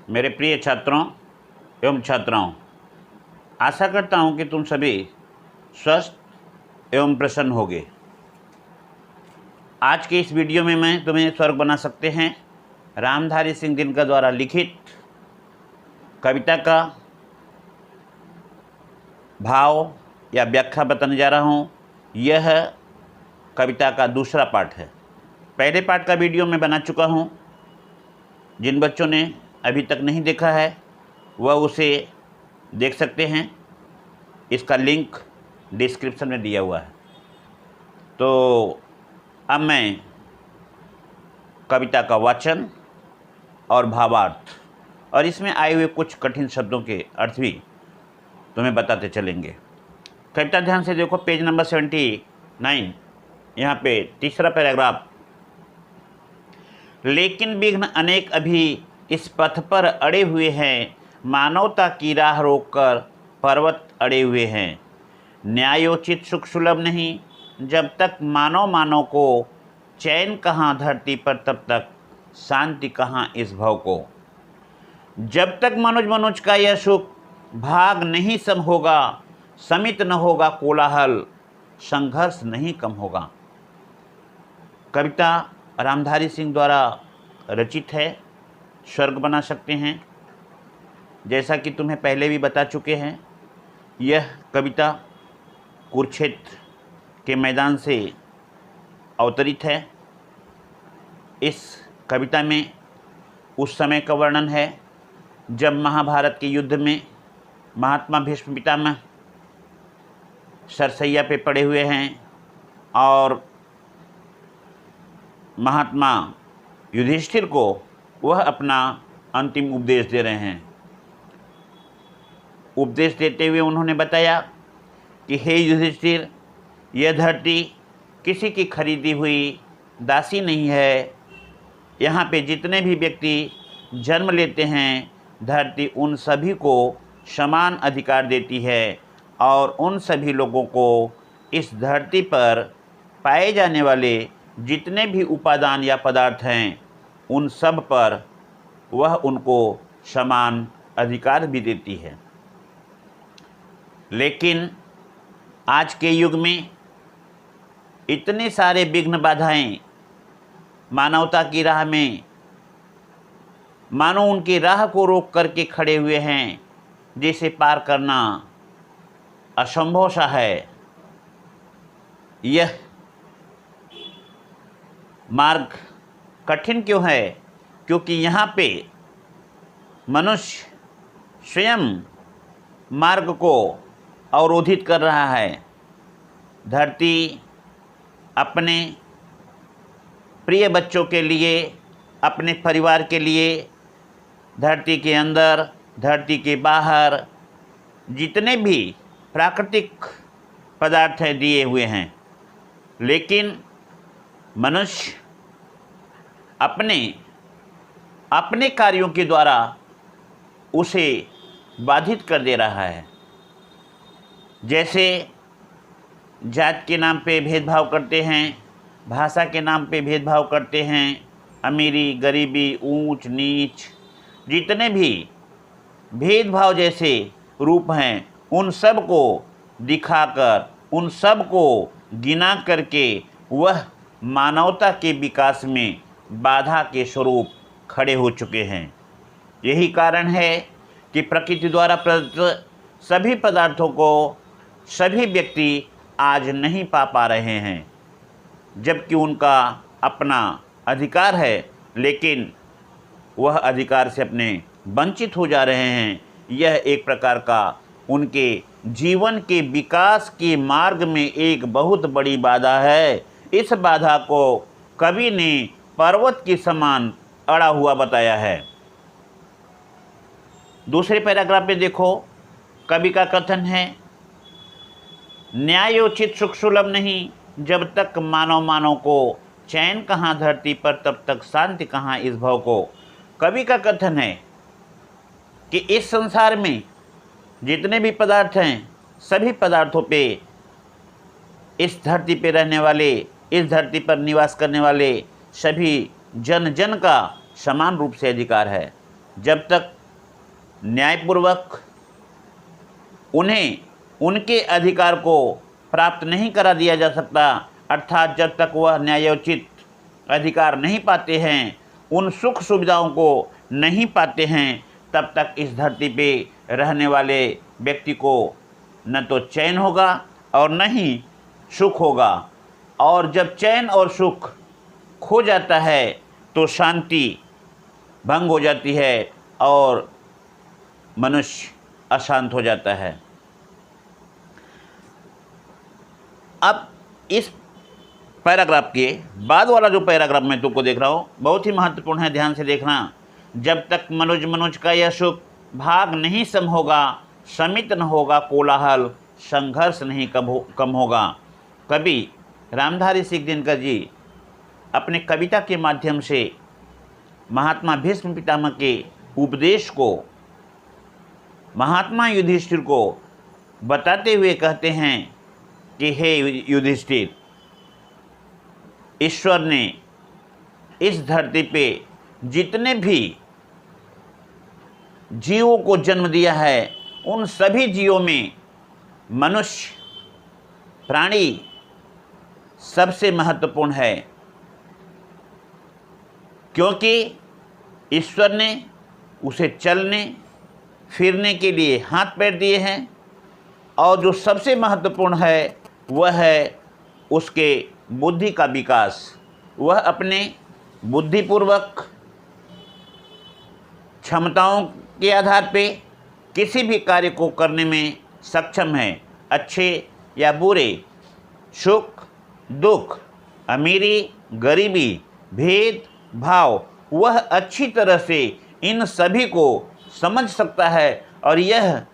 मेरे प्रिय छात्रों एवं छात्राओं, आशा करता हूं कि तुम सभी स्वस्थ एवं प्रसन्न होगे। आज के इस वीडियो में मैं तुम्हें स्वर्ग बना सकते हैं रामधारी सिंह दिनकर द्वारा लिखित कविता का भाव या व्याख्या बताने जा रहा हूं। यह कविता का दूसरा पार्ट है। पहले पार्ट का वीडियो मैं बना चुका हूं। जिन बच्चों ने अभी तक नहीं देखा है वह उसे देख सकते हैं। इसका लिंक डिस्क्रिप्शन में दिया हुआ है। तो अब मैं कविता का वाचन और भावार्थ और इसमें आए हुए कुछ कठिन शब्दों के अर्थ भी तुम्हें बताते चलेंगे। कविता ध्यान से देखो, पेज नंबर 79, यहाँ पे तीसरा पैराग्राफ। लेकिन विघ्न अनेक अभी इस पथ पर अड़े हुए हैं, मानवता की राह रोककर पर्वत अड़े हुए हैं। न्यायोचित सुख सुलभ नहीं, जब तक मानव को चैन कहाँ धरती पर, तब तक शांति कहाँ इस भव को। जब तक मनुज का यह सुख भाग नहीं सम होगा, समित न होगा कोलाहल, संघर्ष नहीं कम होगा। कविता रामधारी सिंह द्वारा रचित है। स्वर्ग बना सकते हैं। जैसा कि तुम्हें पहले भी बता चुके हैं, यह कविता कुरुक्षेत्र के मैदान से अवतरित है। इस कविता में उस समय का वर्णन है जब महाभारत के युद्ध में महात्मा भीष्म पितामह सरसैया पे पड़े हुए हैं और महात्मा युधिष्ठिर को वह अपना अंतिम उपदेश दे रहे हैं। उपदेश देते हुए उन्होंने बताया कि हे युधिष्ठिर, यह धरती किसी की खरीदी हुई दासी नहीं है। यहाँ पे जितने भी व्यक्ति जन्म लेते हैं, धरती उन सभी को समान अधिकार देती है और उन सभी लोगों को इस धरती पर पाए जाने वाले जितने भी उपादान या पदार्थ हैं, उन सब पर वह उनको समान अधिकार भी देती है। लेकिन आज के युग में इतने सारे विघ्न बाधाएं मानवता की राह में मानो उनकी राह को रोक करके खड़े हुए हैं, जिसे पार करना असंभव सा है। यह मार्ग कठिन क्यों है? क्योंकि यहाँ पे मनुष्य स्वयं मार्ग को अवरोधित कर रहा है। धरती अपने प्रिय बच्चों के लिए, अपने परिवार के लिए, धरती के अंदर, धरती के बाहर जितने भी प्राकृतिक पदार्थ हैं दिए हुए हैं, लेकिन मनुष्य अपने कार्यों के द्वारा उसे बाधित कर दे रहा है। जैसे जात के नाम पे भेदभाव करते हैं, भाषा के नाम पे भेदभाव करते हैं, अमीरी गरीबी, ऊंच नीच, जितने भी भेदभाव जैसे रूप हैं, उन सब को दिखाकर, उन सब को गिना करके वह मानवता के विकास में बाधा के स्वरूप खड़े हो चुके हैं। यही कारण है कि प्रकृति द्वारा प्रदत्त सभी पदार्थों को सभी व्यक्ति आज नहीं पा रहे हैं, जबकि उनका अपना अधिकार है, लेकिन वह अधिकार से अपने वंचित हो जा रहे हैं। यह एक प्रकार का उनके जीवन के विकास के मार्ग में एक बहुत बड़ी बाधा है। इस बाधा को कवि ने पर्वत के समान अड़ा हुआ बताया है। दूसरे पैराग्राफ में देखो, कवि का कथन है, न्यायोचित सुख सुलभ नहीं, जब तक मानव को चैन कहाँ धरती पर, तब तक शांति कहाँ इस भव को। कवि का कथन है कि इस संसार में जितने भी पदार्थ हैं, सभी पदार्थों पे, इस धरती पे रहने वाले, इस धरती पर निवास करने वाले सभी जन का समान रूप से अधिकार है। जब तक न्यायपूर्वक उन्हें उनके अधिकार को प्राप्त नहीं करा दिया जा सकता, अर्थात जब तक वह न्यायोचित अधिकार नहीं पाते हैं, उन सुख सुविधाओं को नहीं पाते हैं, तब तक इस धरती पे रहने वाले व्यक्ति को न तो चैन होगा और न ही सुख होगा। और जब चैन और सुख खो जाता है तो शांति भंग हो जाती है और मनुष्य अशांत हो जाता है। अब इस पैराग्राफ के बाद वाला जो पैराग्राफ मैं तुमको देख रहा हूँ बहुत ही महत्वपूर्ण है, ध्यान से देखना। जब तक मनुज का यह सुख भाग नहीं सम होगा, समित न होगा कोलाहल, संघर्ष नहीं कम होगा। कवि रामधारी सिंह दिनकर जी अपने कविता के माध्यम से महात्मा भीष्म पितामह के उपदेश को महात्मा युधिष्ठिर को बताते हुए कहते हैं कि हे युधिष्ठिर, ईश्वर ने इस धरती पे जितने भी जीवों को जन्म दिया है उन सभी जीवों में मनुष्य प्राणी सबसे महत्वपूर्ण है, क्योंकि ईश्वर ने उसे चलने फिरने के लिए हाथ पैर दिए हैं और जो सबसे महत्वपूर्ण है वह है उसके बुद्धि का विकास। वह अपने बुद्धिपूर्वक क्षमताओं के आधार पे किसी भी कार्य को करने में सक्षम है, अच्छे या बुरे, सुख दुख, अमीरी गरीबी, भेद भाव, वह अच्छी तरह से इन सभी को समझ सकता है और यह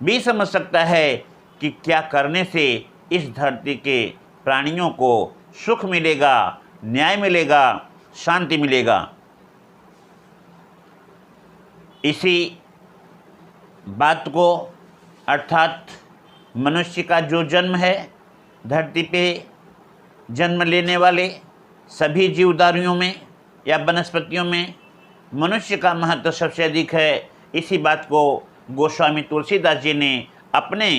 भी समझ सकता है कि क्या करने से इस धरती के प्राणियों को सुख मिलेगा, न्याय मिलेगा, शांति मिलेगा। इसी बात को अर्थात मनुष्य का जो जन्म है, धरती पे जन्म लेने वाले सभी जीवधारियों में या वनस्पतियों में मनुष्य का महत्व सबसे अधिक है। इसी बात को गोस्वामी तुलसीदास जी ने अपने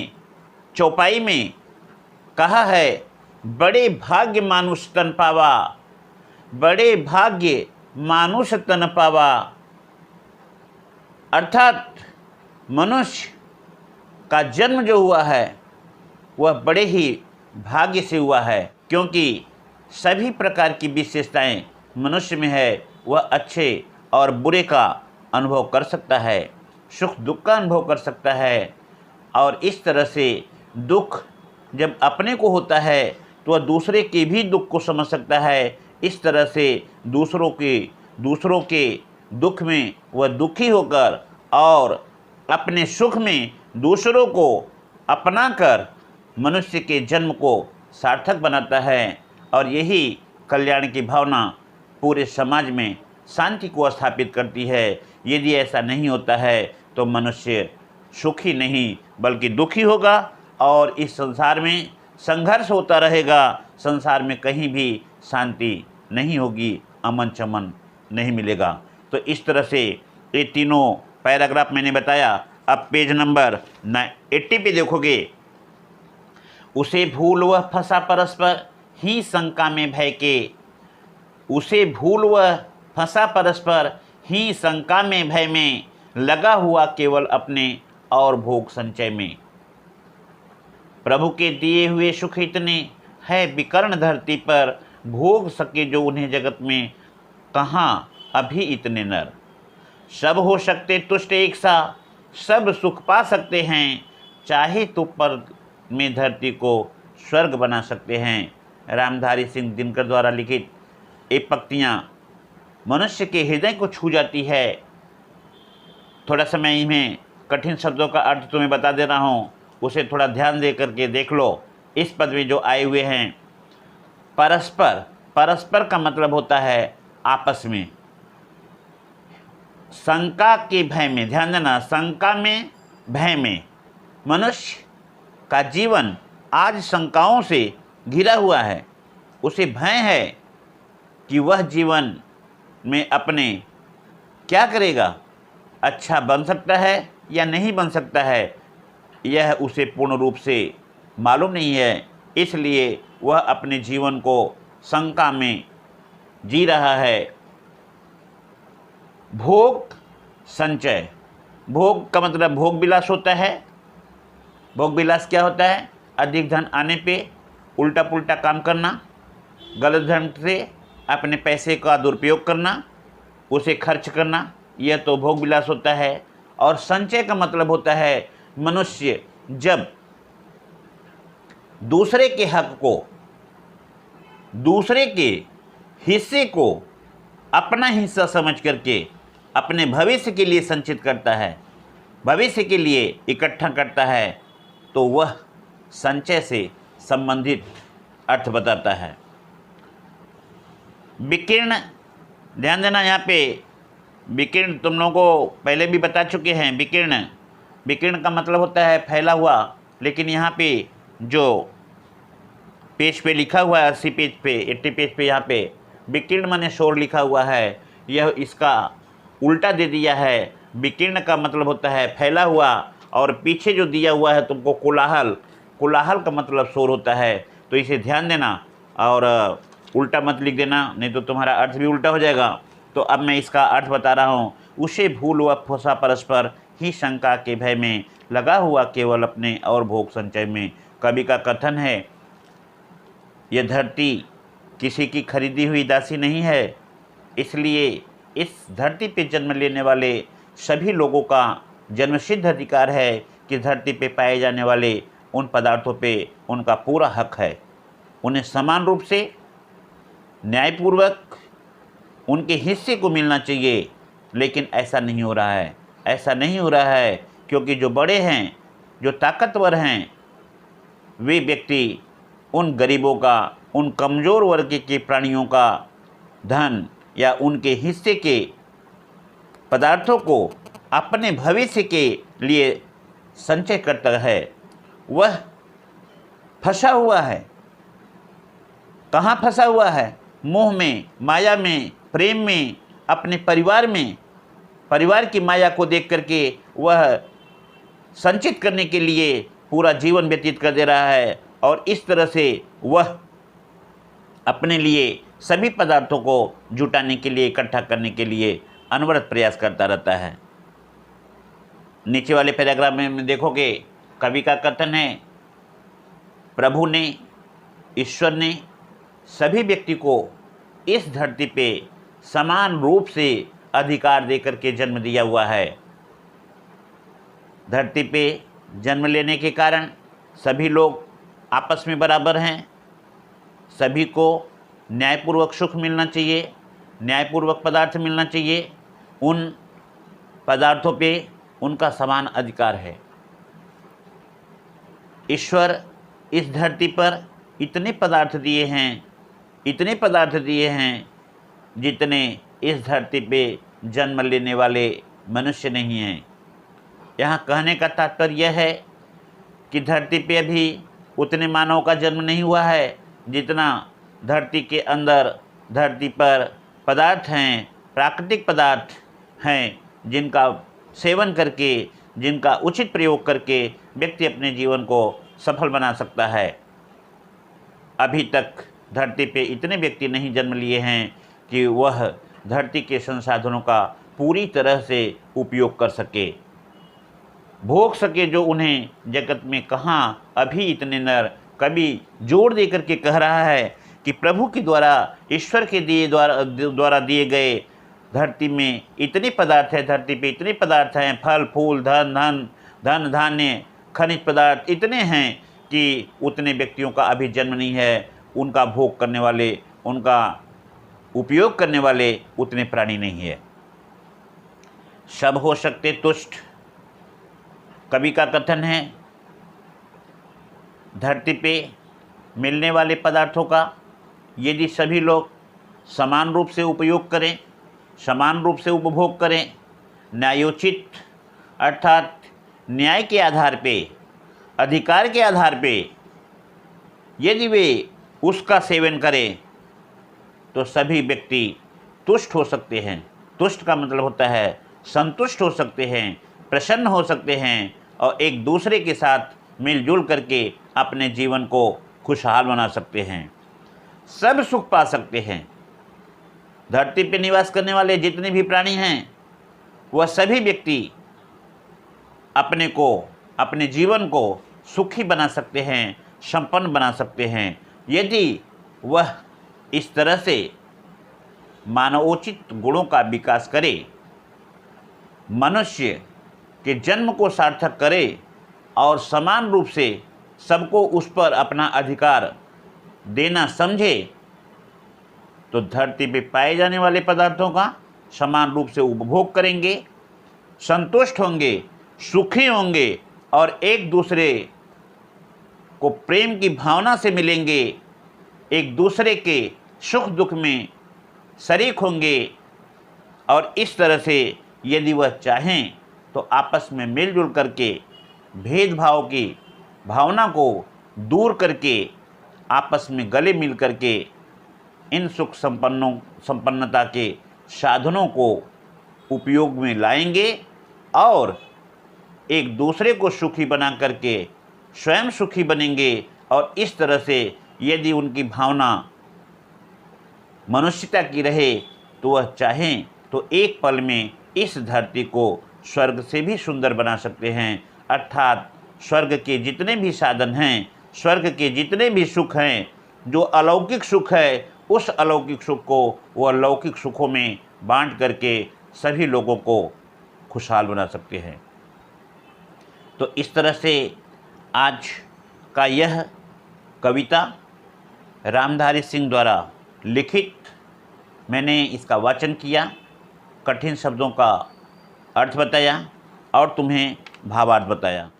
चौपाई में कहा है, बड़े भाग्य मानुष तन पावा, बड़े भाग्य मानुष तन पावा। अर्थात मनुष्य का जन्म जो हुआ है वह बड़े ही भाग्य से हुआ है, क्योंकि सभी प्रकार की विशेषताएं मनुष्य में है। वह अच्छे और बुरे का अनुभव कर सकता है, सुख दुख का अनुभव कर सकता है, और इस तरह से दुख जब अपने को होता है तो वह दूसरे के भी दुख को समझ सकता है। इस तरह से दूसरों के दुख में वह दुखी होकर और अपने सुख में दूसरों को अपनाकर मनुष्य के जन्म को सार्थक बनाता है, और यही कल्याण की भावना पूरे समाज में शांति को स्थापित करती है। यदि ऐसा नहीं होता है तो मनुष्य सुखी नहीं बल्कि दुखी होगा और इस संसार में संघर्ष होता रहेगा। संसार में कहीं भी शांति नहीं होगी, अमन चमन नहीं मिलेगा। तो इस तरह से ये तीनों पैराग्राफ मैंने बताया। अब पेज नंबर 80 पे देखोगे, उसे भूल वह फंसा परस्पर ही शंका में भय के, उसे भूल वह फंसा परस्पर ही शंका में भय में, लगा हुआ केवल अपने और भोग संचय में। प्रभु के दिए हुए सुख इतने है विकर्ण धरती पर, भोग सके जो उन्हें जगत में, कहाँ अभी इतने नर। सब हो सकते तुष्ट एक सा, सब सुख पा सकते हैं, चाहे तो पर में धरती को स्वर्ग बना सकते हैं। रामधारी सिंह दिनकर द्वारा लिखित ये पंक्तियाँ मनुष्य के हृदय को छू जाती है। थोड़ा समय इनमें कठिन शब्दों का अर्थ तुम्हें बता दे रहा हूँ, उसे थोड़ा ध्यान दे करके देख लो। इस पद में जो आए हुए हैं, परस्पर, परस्पर का मतलब होता है आपस में। शंका के भय में, ध्यान देना, शंका में भय में, मनुष्य का जीवन आज शंकाओं से घिरा हुआ है। उसे भय है कि वह जीवन में अपने क्या करेगा, अच्छा बन सकता है या नहीं बन सकता है, यह उसे पूर्ण रूप से मालूम नहीं है, इसलिए वह अपने जीवन को शंका में जी रहा है। भोग संचय, भोग का मतलब भोग विलास होता है। भोग विलास क्या होता है? अधिक धन आने पे उल्टा पुल्टा काम करना, गलत ढंग से अपने पैसे का दुरुपयोग करना, उसे खर्च करना, यह तो भोग विलास होता है। और संचय का मतलब होता है मनुष्य जब दूसरे के हक को, दूसरे के हिस्से को अपना हिस्सा समझ करके अपने भविष्य के लिए संचित करता है, भविष्य के लिए इकट्ठा करता है, तो वह संचय से संबंधित अर्थ बताता है। विकीर्ण, ध्यान देना यहाँ पे, विकीर्ण तुम लोगों को पहले भी बता चुके हैं। विकीर्ण, विकीर्ण का मतलब होता है फैला हुआ, लेकिन यहाँ पे जो पेज पे लिखा हुआ है 80 पेज पे 80 पेज पे यहाँ पे विकीर्ण माने शोर लिखा हुआ है, यह इसका उल्टा दे दिया है। विकीर्ण का मतलब होता है फैला हुआ, और पीछे जो दिया हुआ है तुमको कोलाहल, कोलाहल का मतलब शोर होता है। तो इसे ध्यान देना और उल्टा मत लिख देना, नहीं तो तुम्हारा अर्थ भी उल्टा हो जाएगा। तो अब मैं इसका अर्थ बता रहा हूँ। उसे भूल व फंसा परस्पर ही शंका के भय में लगा हुआ, केवल अपने और भोग संचय में। कवि का कथन है, यह धरती किसी की खरीदी हुई दासी नहीं है, इसलिए इस धरती पे जन्म लेने वाले सभी लोगों का जन्मसिद्ध अधिकार है कि धरती पे पाए जाने वाले उन पदार्थों पे उनका पूरा हक है। उन्हें समान रूप से न्यायपूर्वक उनके हिस्से को मिलना चाहिए, लेकिन ऐसा नहीं हो रहा है। ऐसा नहीं हो रहा है क्योंकि जो बड़े हैं, जो ताकतवर हैं, वे व्यक्ति उन गरीबों का, उन कमज़ोर वर्ग के प्राणियों का धन या उनके हिस्से के पदार्थों को अपने भविष्य के लिए संचय करता है। वह फंसा हुआ है। कहाँ फंसा हुआ है? मोह में, माया में, प्रेम में, अपने परिवार में। परिवार की माया को देख करके वह संचित करने के लिए पूरा जीवन व्यतीत कर दे रहा है, और इस तरह से वह अपने लिए सभी पदार्थों को जुटाने के लिए, इकट्ठा करने के लिए अनवरत प्रयास करता रहता है। नीचे वाले पैराग्राफ में देखोगे, कवि का कथन है, प्रभु ने, ईश्वर ने सभी व्यक्ति को इस धरती पे समान रूप से अधिकार देकर के जन्म दिया हुआ है। धरती पे जन्म लेने के कारण सभी लोग आपस में बराबर हैं। सभी को न्यायपूर्वक सुख मिलना चाहिए, न्यायपूर्वक पदार्थ मिलना चाहिए। उन पदार्थों पे उनका समान अधिकार है। ईश्वर इस धरती पर इतने पदार्थ दिए हैं, इतने पदार्थ दिए हैं, जितने इस धरती पे जन्म लेने वाले मनुष्य नहीं हैं। यहाँ कहने का तात्पर्य यह है कि धरती पे अभी उतने मानव का जन्म नहीं हुआ है जितना धरती के अंदर, धरती पर पदार्थ हैं, प्राकृतिक पदार्थ हैं, जिनका सेवन करके, जिनका उचित प्रयोग करके व्यक्ति अपने जीवन को सफल बना सकता है। अभी तक धरती पे इतने व्यक्ति नहीं जन्म लिए हैं कि वह धरती के संसाधनों का पूरी तरह से उपयोग कर सके, भोग सके, जो उन्हें जगत में कहाँ अभी इतने नर। कभी जोर दे करके कह रहा है कि प्रभु के द्वारा, ईश्वर के द्वारा दिए गए धरती में इतने पदार्थ है, धरती पे इतने पदार्थ हैं, फल फूल, धन धान्य, खनिज पदार्थ इतने हैं कि उतने व्यक्तियों का अभी जन्म नहीं है। उनका भोग करने वाले, उनका उपयोग करने वाले उतने प्राणी नहीं है। सब हो सकते तुष्ट, कवि का कथन है। धरती पे मिलने वाले पदार्थों का यदि सभी लोग समान रूप से उपयोग करें, समान रूप से उपभोग करें, न्यायोचित अर्थात न्याय के आधार पे, अधिकार के आधार पे यदि वे उसका सेवन करें, तो सभी व्यक्ति तुष्ट हो सकते हैं। तुष्ट का मतलब होता है संतुष्ट हो सकते हैं, प्रसन्न हो सकते हैं और एक दूसरे के साथ मिलजुल करके अपने जीवन को खुशहाल बना सकते हैं, सब सुख पा सकते हैं। धरती पर निवास करने वाले जितने भी प्राणी हैं वह सभी व्यक्ति अपने को, अपने जीवन को सुखी बना सकते हैं, संपन्न बना सकते हैं यदि वह इस तरह से मानवोचित गुणों का विकास करे, मनुष्य के जन्म को सार्थक करे और समान रूप से सबको उस पर अपना अधिकार देना समझे, तो धरती पे पाए जाने वाले पदार्थों का समान रूप से उपभोग करेंगे, संतुष्ट होंगे, सुखी होंगे और एक दूसरे को प्रेम की भावना से मिलेंगे, एक दूसरे के सुख दुख में शरीक होंगे और इस तरह से यदि वह चाहें तो आपस में मिलजुल करके भेदभाव की भावना को दूर करके आपस में गले मिल करके इन सुख संपन्नता के साधनों को उपयोग में लाएंगे और एक दूसरे को सुखी बना करके स्वयं सुखी बनेंगे। और इस तरह से यदि उनकी भावना मनुष्यता की रहे तो वह चाहें तो एक पल में इस धरती को स्वर्ग से भी सुंदर बना सकते हैं। अर्थात स्वर्ग के जितने भी साधन हैं, स्वर्ग के जितने भी सुख हैं, जो अलौकिक सुख है, उस अलौकिक सुख को वह लौकिक सुखों में बांट करके सभी लोगों को खुशहाल बना सकते हैं। तो इस तरह से आज का यह कविता रामधारी सिंह द्वारा लिखित मैंने इसका वाचन किया, कठिन शब्दों का अर्थ बताया और तुम्हें भावार्थ बताया।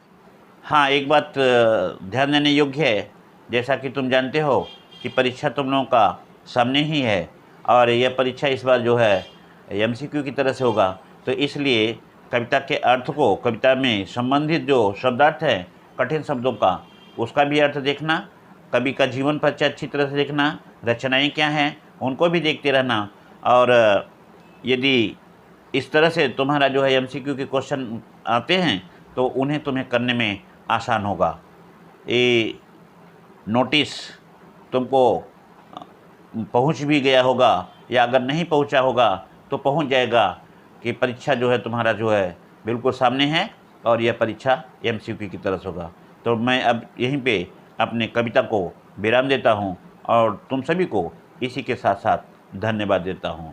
हाँ, एक बात ध्यान देने योग्य है, जैसा कि तुम जानते हो कि परीक्षा तुम लोगों का सामने ही है और यह परीक्षा इस बार जो है MCQ की तरह से होगा, तो इसलिए कविता के अर्थ को, कविता में संबंधित जो शब्दार्थ है कठिन शब्दों का, उसका भी अर्थ देखना, कवि का जीवन परिचय अच्छी तरह से देखना, रचनाएं क्या हैं उनको भी देखते रहना। और यदि इस तरह से तुम्हारा जो है MCQ के क्वेश्चन आते हैं तो उन्हें तुम्हें करने में आसान होगा। ये नोटिस तुमको पहुंच भी गया होगा या अगर नहीं पहुंचा होगा तो पहुंच जाएगा कि परीक्षा जो है तुम्हारा जो है बिल्कुल सामने है और यह परीक्षा MCQ की तरह से होगा। तो मैं अब यहीं पे अपने कविता को विराम देता हूं और तुम सभी को इसी के साथ साथ धन्यवाद देता हूं।